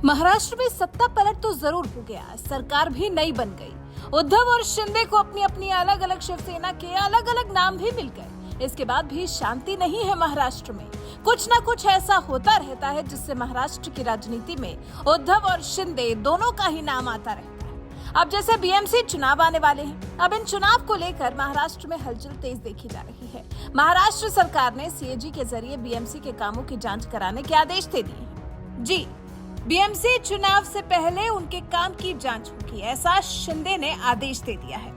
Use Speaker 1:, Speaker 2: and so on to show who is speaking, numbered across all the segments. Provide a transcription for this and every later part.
Speaker 1: महाराष्ट्र में सत्ता पलट तो जरूर हो गया, सरकार भी नई बन गई। उद्धव और शिंदे को अपनी अपनी अलग अलग शिवसेना के अलग अलग नाम भी मिल गए। इसके बाद भी शांति नहीं है महाराष्ट्र में। कुछ ना कुछ ऐसा होता रहता है जिससे महाराष्ट्र की राजनीति में उद्धव और शिंदे दोनों का ही नाम आता रहता है। अब जैसे बीएमसी चुनाव आने वाले हैं, अब इन चुनाव को लेकर महाराष्ट्र में हलचल तेज देखी जा रही है। महाराष्ट्र सरकार ने सीएजी के जरिए बीएमसी के कामों की जांच कराने के आदेश दे दिए हैं। जी, बीएमसी चुनाव से पहले उनके काम की जांच होगी, ऐसा शिंदे ने आदेश दे दिया है।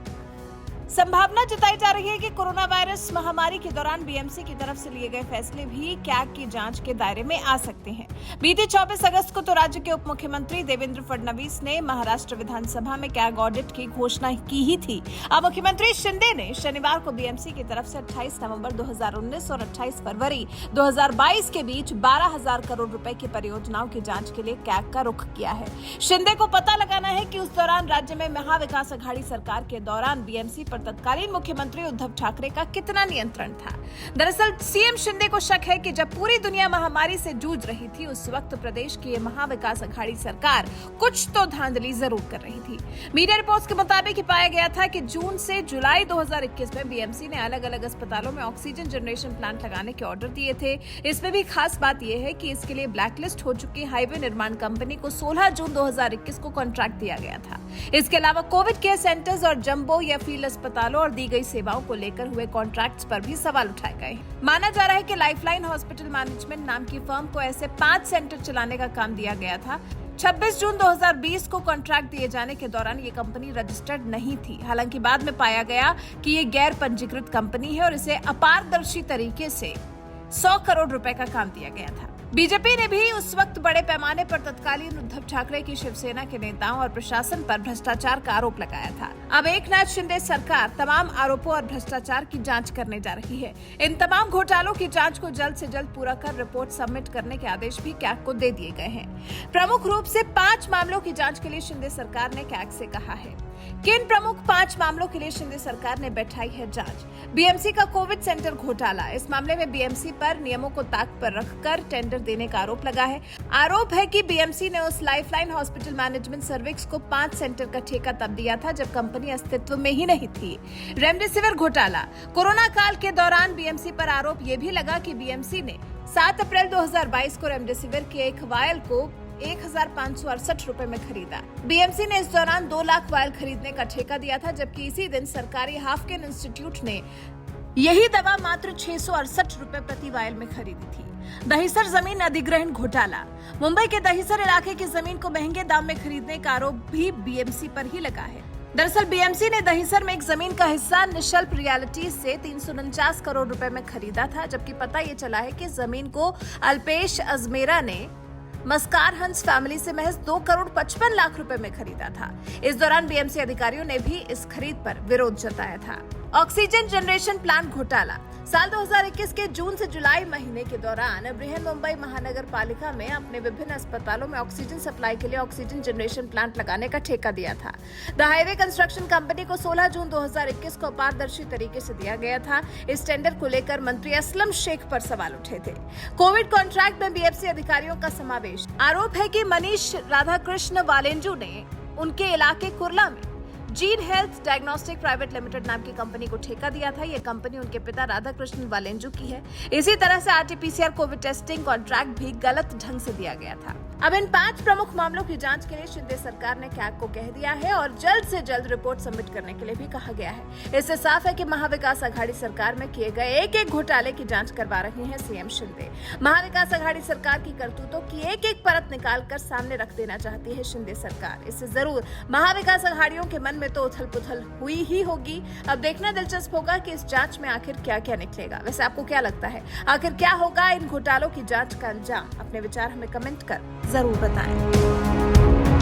Speaker 1: संभावना जताई जा रही है कि कोरोना वायरस महामारी के दौरान बीएमसी की तरफ से लिए गए फैसले भी कैग की जांच के दायरे में आ सकते हैं। बीते 24 अगस्त को तो राज्य के उप मुख्यमंत्री देवेंद्र फडणवीस ने महाराष्ट्र विधानसभा में कैग ऑडिट की घोषणा की ही थी। अब मुख्यमंत्री शिंदे ने शनिवार को बीएमसी की तरफ से 28 नवंबर 2019 और 28 फरवरी 2022 के बीच 12,000 करोड़ रुपए की परियोजनाओं की जांच के लिए कैग का रुख किया है। शिंदे को पता लगाना है कि उस दौरान राज्य में महाविकास अघाड़ी सरकार के दौरान बीएमसी पर तत्कालीन मुख्यमंत्री उद्धव ठाकरे का कितना नियंत्रण था। दरअसल सीएम शिंदे को शक है कि जब पूरी दुनिया महामारी से जूझ रही थी, उस वक्त प्रदेश की ये महाविकास अघाड़ी सरकार कुछ तो धांधली जरूर कर रही थी। मीडिया रिपोर्ट्स के मुताबिक पाया गया था कि जून से जुलाई 2021 में बीएमसी ने अलग अलग अस्पतालों में ऑक्सीजन जनरेशन प्लांट लगाने के ऑर्डर दिए थे। इसमें भी खास बात यह है कि इसके लिए ब्लैकलिस्ट हो चुकी हाईवे निर्माण कंपनी को 16 जून 2021 को कॉन्ट्रैक्ट दिया गया था। इसके अलावा कोविड केयर सेंटर्स और जंबो या फील्ड अस्पतालों और दी गई सेवाओं को लेकर हुए कॉन्ट्रैक्ट्स पर भी सवाल उठाए गए। माना जा रहा है कि लाइफलाइन हॉस्पिटल मैनेजमेंट नाम की फर्म को ऐसे 5 सेंटर चलाने का काम दिया गया था। 26 जून 2020 को कॉन्ट्रैक्ट दिए जाने के दौरान ये कंपनी रजिस्टर्ड नहीं थी। हालांकि बाद में पाया गया कि ये गैर पंजीकृत कंपनी है और इसे अपारदर्शी तरीके से 100 करोड़ रुपए का काम दिया गया था। बीजेपी ने भी उस वक्त बड़े पैमाने पर तत्कालीन उद्धव ठाकरे की शिवसेना के नेताओं और प्रशासन पर भ्रष्टाचार का आरोप लगाया था। अब एकनाथ शिंदे सरकार तमाम आरोपों और भ्रष्टाचार की जांच करने जा रही है। इन तमाम घोटालों की जांच को जल्द से जल्द पूरा कर रिपोर्ट सबमिट करने के आदेश भी कैग को दे दिए गए हैं। प्रमुख रूप से 5 मामलों की जांच के लिए शिंदे सरकार ने कैग से कहा है। किन प्रमुख 5 मामलों के लिए शिंदे सरकार ने बैठाई है जांच? बीएमसी का कोविड सेंटर घोटाला। इस मामले में बीएमसी पर नियमों को ताक पर रखकर टेंडर देने का आरोप लगा है। आरोप है कि बीएमसी ने उस लाइफलाइन हॉस्पिटल मैनेजमेंट सर्विस को 5 सेंटर का ठेका तब दिया था जब कंपनी अस्तित्व में ही नहीं थी। रेमडेसिविर घोटाला। कोरोना काल के दौरान बीएमसी पर आरोप ये भी लगा कि बीएमसी ने 7 अप्रैल 2022 को रेमडेसिविर के एक वायल को 1,568 रुपए में खरीदा। बीएमसी ने इस दौरान 2 लाख वायल खरीदने का ठेका दिया था, जबकि इसी दिन सरकारी हाफकिन इंस्टीट्यूट ने यही दवा मात्र 668 रुपए प्रति वायल में खरीदी थी। दहिसर जमीन अधिग्रहण घोटाला। मुंबई के दहिसर इलाके की जमीन को महंगे दाम में खरीदने का आरोप भी बीएमसी पर ही लगा है। दरअसल बीएमसी ने दहिसर में एक जमीन का हिस्सा निशल्प रियलिटी से 349 करोड़ रुपए में खरीदा था, जबकि पता ये चला है कि जमीन को अल्पेश अजमेरा ने मस्कार हंस फैमिली से महज 2 करोड़ 55 लाख रुपए में खरीदा था। इस दौरान बीएमसी अधिकारियों ने भी इस खरीद पर विरोध जताया था। ऑक्सीजन जनरेशन प्लांट घोटाला। साल 2021 के जून से जुलाई महीने के दौरान बृहन मुंबई महानगर पालिका में अपने विभिन्न अस्पतालों में ऑक्सीजन सप्लाई के लिए ऑक्सीजन जनरेशन प्लांट लगाने का ठेका दिया था। द हाईवे कंस्ट्रक्शन कंपनी को 16 जून 2021 को अपारदर्शी तरीके से दिया गया था। इस टेंडर को लेकर मंत्री असलम शेख पर सवाल उठे थे। कोविड कॉन्ट्रैक्ट में बीएमसी अधिकारियों का समावेश। आरोप है कि मनीष राधाकृष्ण वालेंजू ने उनके इलाके कुर्ला में gene health diagnostic private limited नाम की कंपनी को ठेका दिया था। यह कंपनी उनके पिता राधाकृष्ण वालेंजू की है। इसी तरह से आरटीपीसीआर कोविड टेस्टिंग कॉन्ट्रैक्ट भी गलत ढंग से दिया गया था। अब इन 5 प्रमुख मामलों की जांच के लिए शिंदे सरकार ने कैग को कह दिया है और जल्द से जल्द रिपोर्ट सबमिट करने के लिए भी कहा गया है। इससे साफ है कि महाविकास अघाड़ी सरकार में किए गए एक-एक घोटाले की जांच करवा रहे हैं सीएम शिंदे। महाविकास अघाड़ी सरकार की करतूतों की एक-एक परत निकालकर सामने रख देना चाहती है शिंदे सरकार। इससे जरूर महाविकास अघाड़ियों के मन में तो उथल-पुथल हुई ही होगी। अब देखना दिलचस्प होगा कि इस जांच में आखिर क्या-क्या निकलेगा। वैसे आपको क्या लगता है, आखिर क्या होगा इन घोटालों की जांच का अंजाम? अपने विचार हमें कमेंट कर जरूर बताएं।